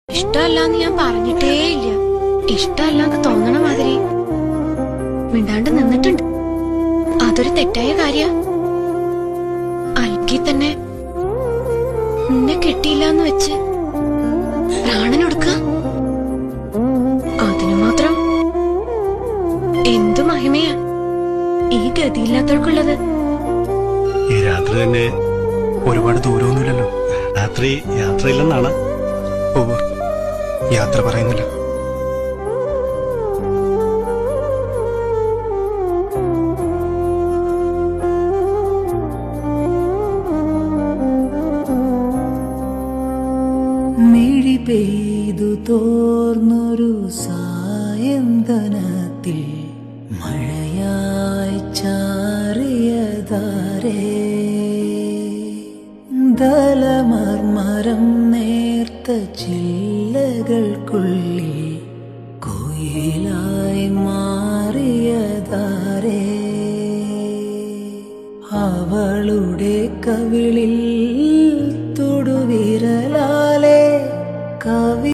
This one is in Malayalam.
ഇഷ്ടമല്ലാന്ന് ഞാൻ പറഞ്ഞിട്ടേ ഇല്ല. ഇഷ്ടമല്ലാന്ന് തോന്നണ മാതിരി മിണ്ടാണ്ട് നിന്നിട്ടുണ്ട്. അതൊരു തെറ്റായ കാര്യ. അല്ലെങ്കിൽ തന്നെ നിന്നെ കെട്ടിയില്ലാന്ന് വെച്ച് പ്രാണനൊടുക്ക. അതിനു മാത്രം എന്തു മഹിമയാ ഈ ഗതിയില്ലാത്തവർക്കുള്ളത്. ഈ രാത്രി തന്നെ ഒരുപാട് ദൂരമൊന്നുമില്ലല്ലോ. രാത്രി യാത്രയില്ലെന്നാണ്. ഓ, യാത്ര പറയുന്നില്ല. മിഴി പെയ്തു തോർന്നൊരു സായന്തനത്തിൽ മഴയായി ചാറിയതാരേ, ദലമർമരം നേർത്ത ചില്ലകൾക്കുള്ളിൽ കുയിലായി മാറിയതാരേ, അവളുടെ കവിളിൽ